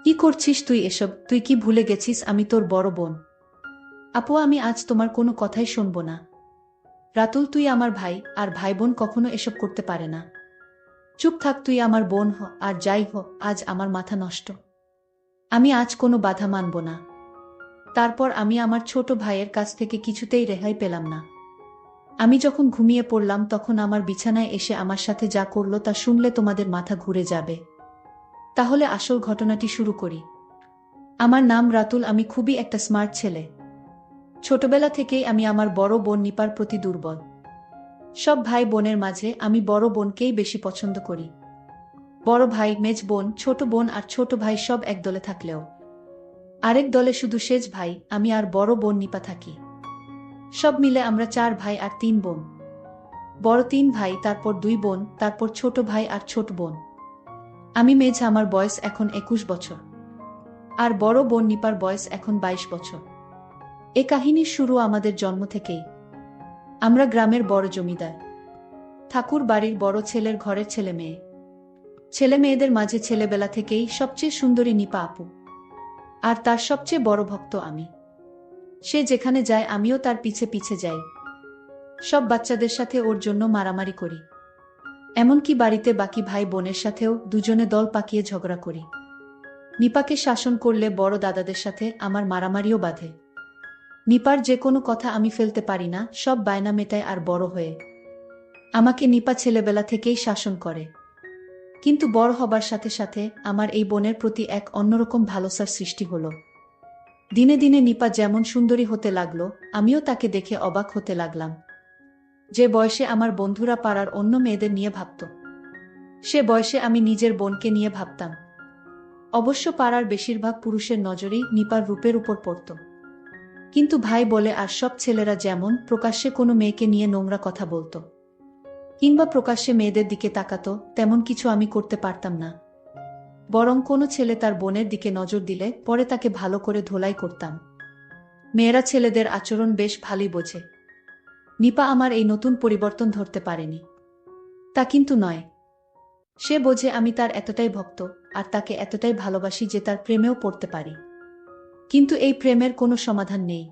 কি করছিস তুই এসব? তুই কি ভুলে গেছিস আমি তোর বড় বোন? আপু, আমি আজ তোমার কোনো কথাই শুনব না। রাতুল, তুই আমার ভাই, আর ভাই বোন কখনো এসব করতে পারে না। চুপ থাক, তুই আমার বোন হ, আর যাই হ, আজ আমার মাথা নষ্ট। আমি আজ কোনো বাধা মানব না। তারপর আমি আমার ছোট ভাইয়ের কাছ থেকে কিছুতেই রেহাই পেলাম না। আমি যখন ঘুমিয়ে পড়লাম তখন আমার বিছানায় এসে আমার সাথে যা করলো তা শুনলে তোমাদের মাথা ঘুরে যাবে। তাহলে আসল ঘটনাটি শুরু করি। আমার নাম রাতুল, আমি খুবই একটা স্মার্ট ছেলে। ছোটবেলা থেকেই আমি আমার বড় বোন নিপার প্রতি দুর্বল। সব ভাই বোনের মাঝে আমি বড় বোনকেই বেশি পছন্দ করি। বড় ভাই, মেজ বোন, ছোট বোন আর ছোট ভাই সব এক দলে থাকলেও আরেক দলে শুধু সেজ ভাই, আমি আর বড় বোন নিপা থাকি। সব মিলে আমরা 4 ভাই আর 3 বোন। বড় 3 ভাই, তারপর 2 বোন, তারপর ছোট ভাই আর ছোট বোন। আমি মেজ, আমার বয়স এখন 21 বছর। আর বড় বোন নিপার বয়স এখন 22 বছর। এ কাহিনীর শুরু আমাদের জন্ম থেকেই। আমরা গ্রামের বড় জমিদার ঠাকুর বাড়ির বড় ছেলের ঘরের ছেলে মেয়ে। ছেলে মেয়েদের মাঝে ছেলেবেলা থেকেই সবচেয়ে সুন্দরী নিপা আপু। আর তার সবচেয়ে বড় ভক্ত আমি। সে যেখানে যায় আমিও তার পিছে পিছে যাই। সব বাচ্চাদের সাথে ওর জন্য মারামারি করি। এমনকি বাড়িতে বাকি ভাই বোনের সাথেও দুজনে দল পাকিয়ে ঝগড়া করি। নিপাকে শাসন করলে বড় দাদাদের সাথে আমার মারামারিও বাধে। নিপার যে কোনো কথা আমি ফেলতে পারি না, সব বায়না মেটায়। আর বড় হয়ে আমাকে নিপা ছেলেবেলা থেকেই শাসন করে। কিন্তু বড় হবার সাথে সাথে আমার এই বোনের প্রতি এক অন্যরকম ভালোবাসার সৃষ্টি হলো। দিনে দিনে নিপা যেমন সুন্দরী হতে লাগলো, আমিও তাকে দেখে অবাক হতে লাগলাম। যে বয়সে আমার বন্ধুরা পাড়ার অন্য মেয়েদের নিয়ে ভাবত, সে বয়সে আমি নিজের বোনকে নিয়ে ভাবতাম। অবশ্য পাড়ার বেশিরভাগ পুরুষের নজরেই নিপার রূপের উপর পড়ত। কিন্তু ভাই বলে আর সব ছেলেরা যেমন প্রকাশ্যে কোনো মেয়েকে নিয়ে নোংরা কথা বলতো, কিংবা প্রকাশ্যে মেয়েদের দিকে তাকাতো, তেমন কিছু আমি করতে পারতাম না। বরং কোনো ছেলে তার বোনের দিকে নজর দিলে পরে তাকে ভালো করে ধোলাই করতাম। মেয়েরা ছেলেদের আচরণ বেশ ভালোই বোঝে। নিপা আমার এই নতুন পরিবর্তন ধরতে পারেনি। তা কিন্তু নয়। সে বোঝে আমি তার এতটাই ভক্ত, আর তাকে এতটাই ভালোবাসি যে তার প্রেমেও পড়তে পারি। কিন্তু এই প্রেমের কোনো সমাধান নেই।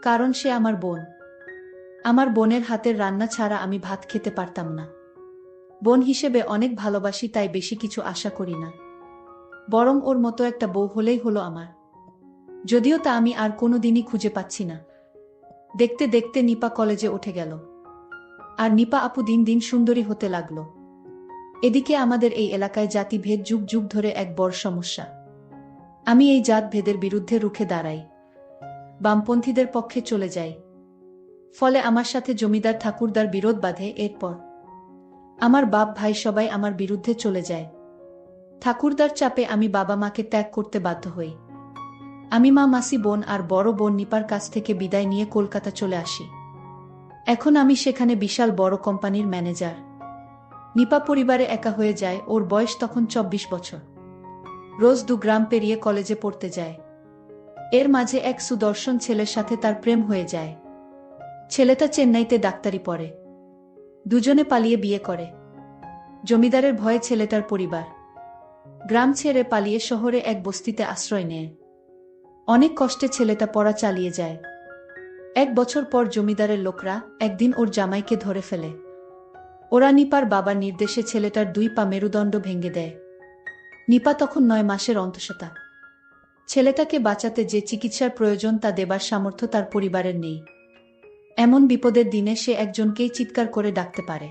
কারণ সে আমার বোন। আমার বোনের হাতের রান্না ছাড়া আমি ভাত খেতে পারতাম না। বোন হিসেবে অনেক ভালোবাসি, তাই বেশি কিছু আশা করি না। বরং ওর মতো একটা বউ হলেই হলো আমার। যদিও তা আমি আর কোনোদিনই খুঁজে পাচ্ছি না। দেখতে দেখতে নিপা কলেজে উঠে গেল। আর নিপা আপু দিন দিন সুন্দরী হতে লাগলো। এদিকে আমাদের এই এলাকায় জাতিভেদ যুগ যুগ ধরে এক বড় সমস্যা। আমি এই জাতভেদের বিরুদ্ধে রুখে দাঁড়াই। বামপন্থীদের পক্ষে চলে যাই। ফলে আমার সাথে জমিদার ঠাকুরদার বিরোধ বাধে। এরপর আমার বাপ ভাই সবাই আমার বিরুদ্ধে চলে যায়। ঠাকুরদার চাপে আমি বাবা মাকে ত্যাগ করতে বাধ্য হই। আমি মা, মাসি, বোন আর বড় বোন নিপার কাছ থেকে বিদায় নিয়ে কলকাতা চলে আসি। এখন আমি সেখানে বিশাল বড় কোম্পানির ম্যানেজার। নিপা পরিবারে একা হয়ে যায়। ওর বয়স তখন 24 বছর। রোজ 2 গ্রাম পেরিয়ে কলেজে পড়তে যায়। এর মাঝে এক সুদর্শন ছেলের সাথে তার প্রেম হয়ে যায়। ছেলেটা চেন্নাইতে ডাক্তারি পড়ে। দুজনে পালিয়ে বিয়ে করে। জমিদারের ভয়ে ছেলেটার পরিবার গ্রাম ছেড়ে পালিয়ে শহরে এক বস্তিতে আশ্রয় নেয়। অনেক কষ্টে ছেলেটা পড়া চালিয়ে যায়। 1 বছর পর জমিদারের লোকরা একদিন ওর জামাইকে ধরে ফেলে। ওরা নিপার বাবার নির্দেশে ছেলেটার 2 পা মেরুদণ্ড ভেঙে দেয়। নিপা তখন 9 মাসের অন্তঃসত্ত্বা। ছেলেটাকে বাঁচাতে যে চিকিৎসার প্রয়োজন তা দেবার সামর্থ্য তার পরিবারের নেই। এমন বিপদের দিনে সে একজনকেই চিৎকার করে ডাকতে পারে,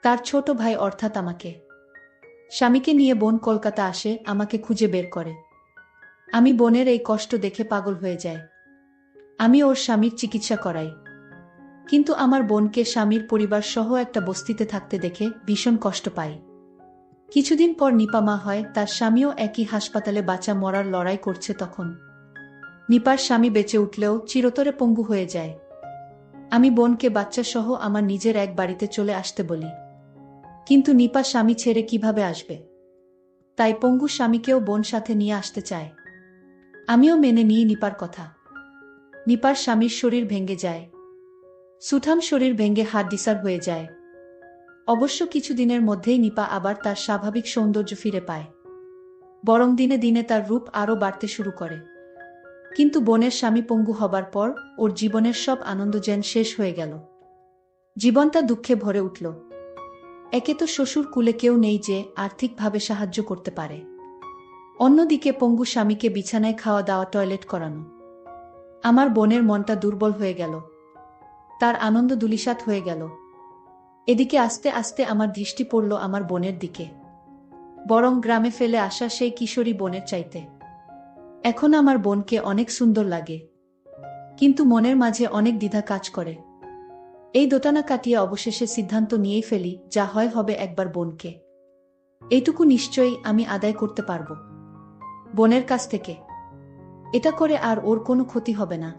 তার ছোট ভাই, অর্থাৎ আমাকে। স্বামীকে নিয়ে বোন কলকাতা আসে, আমাকে খুঁজে বের করে। আমি বোনের এই কষ্ট দেখে পাগল হয়ে যাই। আমি ওর স্বামীর চিকিৎসা করাই। কিন্তু আমার বোনকে স্বামীর পরিবার সহ একটা বস্তিতে থাকতে দেখে ভীষণ কষ্ট পাই। কিছুদিন পর নিপা মা হয়। তার স্বামীও একই হাসপাতালে বাঁচা মরার লড়াই করছে। তখন নিপার স্বামী বেঁচে উঠলেও চিরতরে পঙ্গু হয়ে যায়। আমি বোনকে বাচ্চা সহ আমার নিজের এক বাড়িতে চলে আসতে বলি। কিন্তু নিপা স্বামী ছেড়ে কিভাবে আসবে? তাই পঙ্গু স্বামীকেও বোন সাথে নিয়ে আসতে চায়। আমিও মেনে নিই নিপার কথা। নিপার স্বামীর শরীর ভেঙে যায়। সুঠাম শরীর ভেঙে হাড়-ডিসার হয়ে যায়। অবশ্য কিছুদিনের মধ্যেই নিপা আবার তার স্বাভাবিক সৌন্দর্য ফিরে পায়। বরং দিনে দিনে তার রূপ আরও বাড়তে শুরু করে। কিন্তু বোনের স্বামী পঙ্গু হবার পর ওর জীবনের সব আনন্দ যেন শেষ হয়ে গেল। জীবনটা দুঃখে ভরে উঠল। একে তো শ্বশুর কুলে কেউ নেই যে আর্থিকভাবে সাহায্য করতে পারে, অন্যদিকে পঙ্গু স্বামীকে বিছানায় খাওয়া দাওয়া, টয়লেট করানো। আমার বোনের মনটা দুর্বল হয়ে গেল, তার আনন্দ ধূলিসাৎ হয়ে গেল। এদিকে আস্তে আস্তে আমার দৃষ্টি পড়ল আমার বোনের দিকে, বরং গ্রামে ফেলে আসা সেই কিশোরী বোনের চাইতে। এখন আমার বোনকে অনেক সুন্দর লাগে, কিন্তু মনের মাঝে অনেক দ্বিধা কাজ করে। এই দোটানা কাটিয়ে অবশেষে সিদ্ধান্ত নিয়েই ফেলি, যা হয় হবে, একবার বোনকে। এইটুকু নিশ্চয়ই আমি আদায় করতে পারব বোনের কাছ থেকে। এটা করে আর ওর কোনো ক্ষতি হবে না,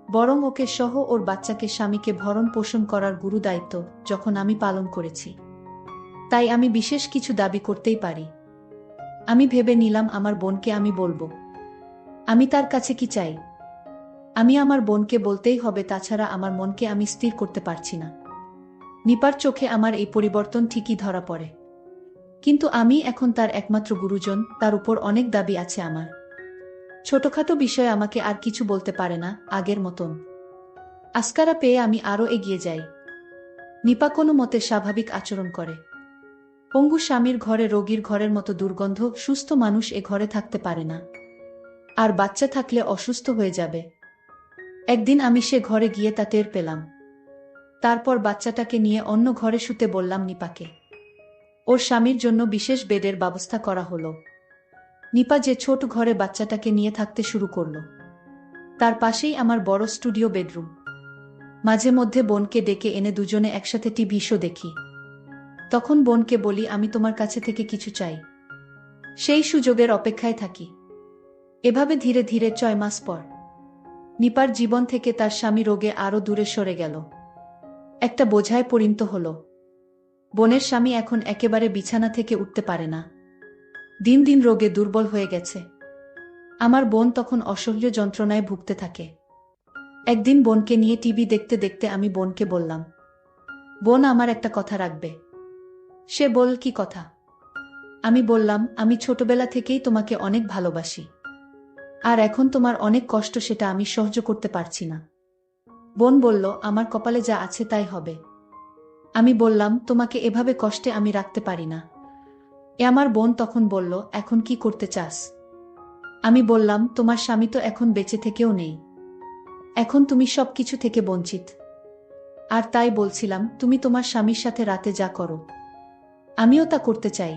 বরং ওকে সহ ওর বাচ্চাকে স্বামীকে ভরণ পোষণ করার গুরু দায়িত্ব যখন আমি পালন করেছি, তাই আমি বিশেষ কিছু দাবি করতেই পারি। আমি ভেবে নিলাম আমার বোনকে আমি বলবো আমি তার কাছে কি চাই। আমি আমার বোনকে বলতেই হবে, তাছাড়া আমার মনকে আমি স্থির করতে পারছি না। নিপার চোখে আমার এই পরিবর্তন ঠিকই ধরা পড়ে, কিন্তু আমি এখন তার একমাত্র গুরুজন, তার উপর অনেক দাবি আছে আমার। ছোটখাটো বিষয়ে আমাকে আর কিছু বলতে পারে না আগের মতন। আস্কারা পেয়ে আমি আরও এগিয়ে যাই। নিপা কোনো মতে স্বাভাবিক আচরণ করে। পঙ্গু স্বামীর ঘরে রোগীর ঘরের মতো দুর্গন্ধ, সুস্থ মানুষ এ ঘরে থাকতে পারে না, আর বাচ্চা থাকলে অসুস্থ হয়ে যাবে। একদিন আমি সে ঘরে গিয়ে তা টের পেলাম। তারপর বাচ্চাটাকে নিয়ে অন্য ঘরে শুতে বললাম নিপাকে। ওর স্বামীর জন্য বিশেষ বেডের ব্যবস্থা করা হলো। নিপা যে ছোট ঘরে বাচ্চাটাকে নিয়ে থাকতে শুরু করলো, তার পাশেই আমার বড় স্টুডিও বেডরুম। মাঝে মধ্যে বোনকে ডেকে এনে দুজনে একসাথে টিভি শো দেখি। তখন বোনকে বলি আমি তোমার কাছে থেকে কিছু চাই, সেই সুযোগের অপেক্ষায় থাকি। এভাবে ধীরে ধীরে 6 মাস পর নিপার জীবন থেকে তার স্বামী রোগে আরও দূরে সরে গেল, একটা বোঝায় পরিণত হল। বোনের স্বামী এখন একেবারে বিছানা থেকে উঠতে পারে না, দিন দিন রোগে দুর্বল হয়ে গেছে। আমার বোন তখন অসহ্য যন্ত্রণায় ভুগতে থাকে। একদিন বোনকে নিয়ে টিভি দেখতে দেখতে আমি বোনকে বললাম, বোন আমার একটা কথা রাখবে। সে বল, কি কথা? আমি বললাম, আমি ছোটবেলা থেকেই তোমাকে অনেক ভালোবাসি, আর এখন তোমার অনেক কষ্ট, সেটা আমি সহ্য করতে পারছি না। বোন বলল, আমার কপালে যা আছে তাই হবে। আমি বললাম, তোমাকে এভাবে কষ্টে আমি রাখতে পারি না। আমার বোন তখন বলল, এখন কি করতে চাস? আমি বললাম, তোমার স্বামী তো এখন বেঁচে থেকেও নেই, এখন তুমি সবকিছু থেকে বঞ্চিত। আর তাই বলছিলাম, তুমি তোমার স্বামীর সাথে রাতে যা করো, আমিও তা করতে চাই।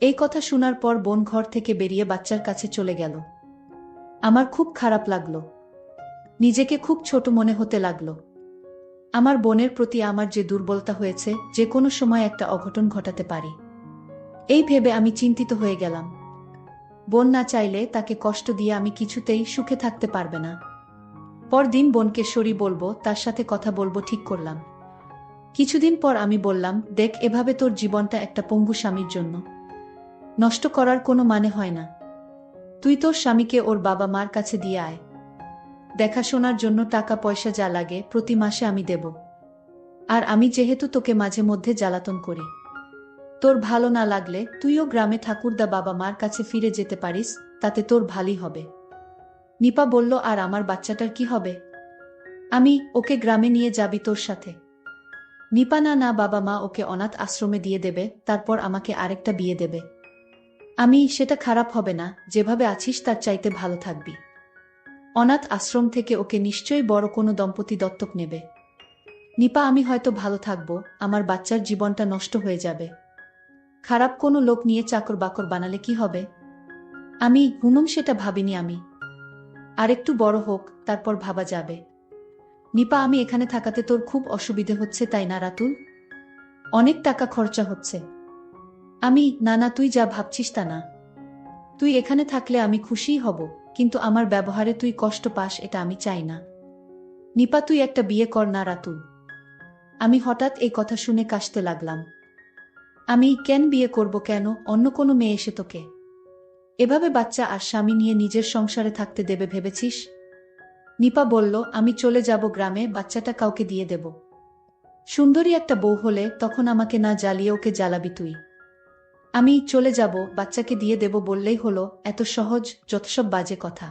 এই কথা শোনার পর বোন ঘর থেকে বেরিয়ে বাচ্চার কাছে চলে গেল। আমার খুব খারাপ লাগলো, নিজেকে খুব ছোট মনে হতে লাগলো। আমার বোনের প্রতি আমার যে দুর্বলতা হয়েছে, যে কোনো সময় একটা অঘটন ঘটাতে পারি, এই ভেবে আমি চিন্তিত হয়ে গেলাম। বোন না চাইলে তাকে কষ্ট দিয়ে আমি কিছুতেই সুখে থাকতে পারবে না। পরদিন বোনকে সরি বলবো, তার সাথে কথা বলবো ঠিক করলাম। কিছুদিন পর আমি বললাম, দেখ, এভাবে তোর জীবনটা একটা পঙ্গু স্বামীর জন্য নষ্ট করার কোনো মানে হয় না। তুই তোর স্বামীকে ওর বাবা মার কাছে দিয়ে আয়, দেখাশোনার জন্য টাকা পয়সা যা লাগে প্রতি মাসে আমি দেব। আর আমি যেহেতু তোকে মাঝে মধ্যে জ্বালাতন করি, তোর ভালো না লাগলে তুইও গ্রামে ঠাকুরদা বাবা মার কাছে ফিরে যেতে পারিস, তাতে তোর ভালোই হবে। নিপা বলল, আর আমার বাচ্চাটার কি হবে? আমি, ওকে গ্রামে নিয়ে যাবি তোর সাথে? নিপা, না না, বাবা মা ওকে অনাথ আশ্রমে দিয়ে দেবে, তারপর আমাকে আরেকটা বিয়ে দেবে। আমি, সেটা খারাপ হবে না, যেভাবে আছিস তার চাইতে ভালো থাকবি। অনাথ আশ্রম থেকে ওকে নিশ্চয়ই বড় কোনো দম্পতি দত্তক নেবে। নিপা, আমি হয়তো ভালো থাকবো, আমার বাচ্চার জীবনটা নষ্ট হয়ে যাবে। খারাপ কোনো লোক নিয়ে চাকর বাকর বানালে কি হবে? আমি, হুনুম, সেটা ভাবিনি আমি। আরেকটু বড় হোক, তারপর ভাবা যাবে। নিপা, আমি এখানে থাকাতে তোর খুব অসুবিধে হচ্ছে তাই না রাতুল? অনেক টাকা খরচা হচ্ছে। আমি, না না, তুই যা ভাবছিস তা না। তুই এখানে থাকলে আমি খুশিই হব, কিন্তু আমার ব্যবহারে তুই কষ্ট পাস এটা আমি চাই না। নিপা, তুই একটা বিয়ে কর না রাতুল। আমি হঠাৎ এই কথা শুনে কাশতে লাগলাম। আমি, কেন বিয়ে করব? কেন অন্য কোনো মেয়ে এসে তোকে এভাবে বাচ্চা আর স্বামী নিয়ে নিজের সংসারে থাকতে দেবে ভেবেছিস? নিপা বলল, আমি চলে যাব গ্রামে, বাচ্চাটা কাউকে দিয়ে দেব। সুন্দরী একটা বউ হলে তখন আমাকে না জ্বালিয়ে ওকে জ্বালাবি তুই। আমি চলে যাব, বাচ্চাকে দিয়ে দেব বললেই হলো, এত সহজ? যত সব বাজে কথা।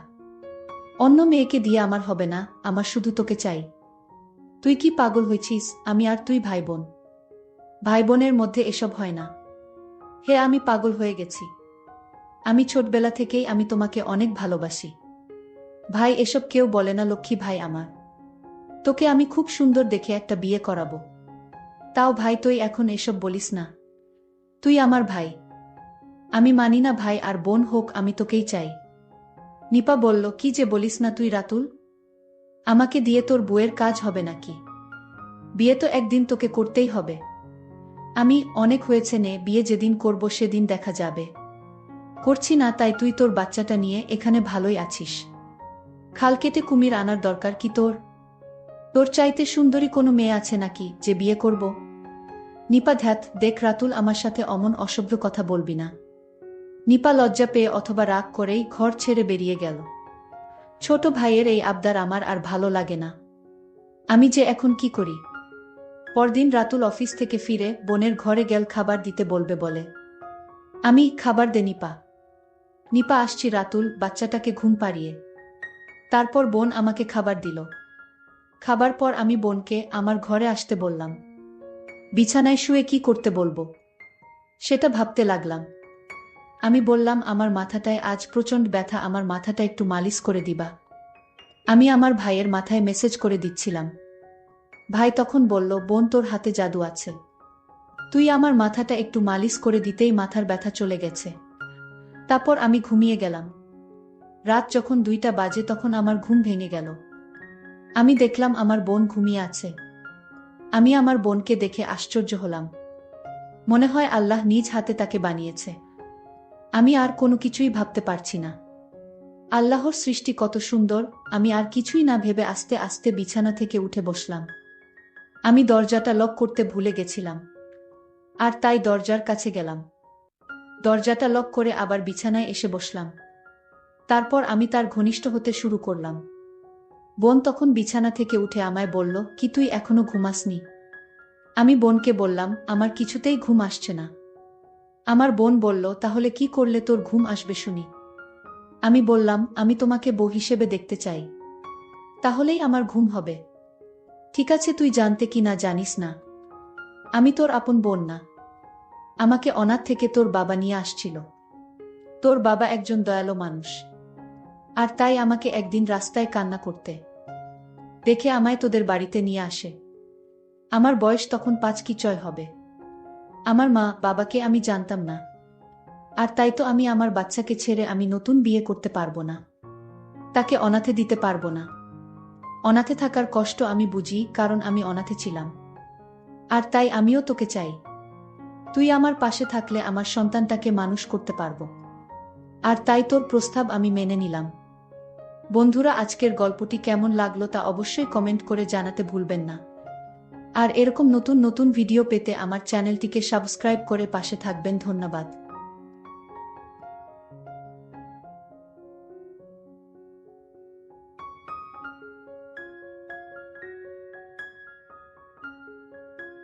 অন্য মেয়েকে দিয়ে আমার হবে না, আমার শুধু তোকে চাই। তুই কি পাগল হয়েছিস? আমি আর তুই ভাই বোন। ভাই বোনের মধ্যে এসব হয় না। হে, আমি পাগল হয়ে গেছি। আমি ছোটবেলা থেকেই আমি তোমাকে অনেক ভালোবাসি। ভাই এসব কেউ বলে না লক্ষ্মী ভাই আমার। তোকে আমি খুব সুন্দর দেখে একটা বিয়ে করাবো। তাও ভাই তুই এখন এসব বলিস না। তুই আমার ভাই। আমি মানি না ভাই আর বোন হোক, আমি তোকেই চাই। নিপা বলল, কি যে বলিস না তুই রাতুল। আমাকে দিয়ে তোর বউয়ের কাজ হবে নাকি? বিয়ে তো একদিন তোকে করতেই হবে। আমি অনেক হয়েছে নে, বিয়ে যেদিন করব সেদিন দেখা যাবে। করছি না তাই তুই তোর বাচ্চাটা নিয়ে এখানে ভালোই আছিস। খাল কেটে কুমির আনার দরকার কি তোর? তোর চাইতে সুন্দরী কোনো মেয়ে আছে নাকি যে বিয়ে করব? নিপা ধ্যাত, দেখ রাতুল, আমার সাথে অমন অসভ্য কথা বলবি না। নিপা লজ্জা পেয়ে অথবা রাগ করেই ঘর ছেড়ে বেরিয়ে গেল। ছোট ভাইয়ের এই আবদার আমার আর ভালো লাগে না। আমি যে এখন কি করি? পরদিন রাতুল অফিস থেকে ফিরে বোনের ঘরে গেল খাবার দিতে বলবে বলে। আমি খাবার দে নিপা। নিপা আসছি রাতুল, বাচ্চাটাকে ঘুম পাড়িয়ে। তারপর বোন আমাকে খাবার দিল। খাবার পর আমি বোনকে আমার ঘরে আসতে বললাম। বিছানায় শুয়ে কি করতে বলবো সেটা ভাবতে লাগলাম। আমি বললাম, আমার মাথাটায় আজ প্রচণ্ড ব্যথা, আমার মাথাটা একটু মালিশ করে দিবা। আমি আমার ভাইয়ের মাথায় মেসেজ করে দিচ্ছিলাম। ভাই তখন বলল, বোন তোর হাতে জাদু আছে। তুই আমার মাথাটা একটু মালিশ করে দিতেই মাথার ব্যথা চলে গেছে। তারপর আমি ঘুমিয়ে গেলাম। রাত যখন 2টা বাজে তখন আমার ঘুম ভেঙে গেল। আমি দেখলাম আমার বোন ঘুমিয়ে আছে। আমি আমার বোনকে দেখে আশ্চর্য হলাম। মনে হয় আল্লাহ নিজ হাতে তাকে বানিয়েছে। আমি আর কোনো কিছুই ভাবতে পারছি না। আল্লাহর সৃষ্টি কত সুন্দর। আমি আর কিছুই না ভেবে আস্তে আস্তে বিছানা থেকে উঠে বসলাম। আমি দরজাটা লক করতে ভুলে গেছিলাম, আর তাই দরজার কাছে গেলাম। দরজাটা লক করে আবার বিছানায় এসে বসলাম। তারপর আমি তার ঘনিষ্ঠ হতে শুরু করলাম। বোন তখন বিছানা থেকে উঠে আমায় বলল, কি তুই এখনো ঘুমাসনি? আমি বোনকে বললাম, আমার কিছুতেই ঘুম আসছে না। আমার বোন বলল, তাহলে কি করলে তোর ঘুম আসবে শুনি? আমি বললাম, আমি তোমাকে বউ হিসেবে দেখতে চাই, তাহলেই আমার ঘুম হবে। ঠিক আছে, তুই জানতে কি না জানিস না, আমি তোর আপন বোন না। আমাকে অনাথ থেকে তোর বাবা নিয়ে আসছিল। তোর বাবা একজন দয়ালু মানুষ, আর তাই আমাকে একদিন রাস্তায় কান্না করতে দেখে আমায় তোদের বাড়িতে নিয়ে আসে। আমার বয়স তখন 5 কি 6 হবে। আমার মা বাবাকে আমি জানতাম না, আর তাই তো আমি আমার বাচ্চাকে ছেড়ে আমি নতুন বিয়ে করতে পারবো না। তাকে অনাথে দিতে পারবো না। অনাথে থাকার কষ্ট আমি বুঝি, কারণ আমি অনাথে ছিলাম। আর তাই আমিও তোকে চাই। তুই আমার পাশে থাকলে আমার সন্তানটাকে মানুষ করতে পারবো। আর তাই তোর প্রস্তাব আমি মেনে নিলাম। বন্ধুরা, আজকের গল্পটি কেমন লাগলো তা অবশ্যই কমেন্ট করে জানাতে ভুলবেন না। আর এরকম নতুন নতুন ভিডিও পেতে আমার চ্যানেলটিকে সাবস্ক্রাইব করে পাশে থাকবেন। ধন্যবাদ।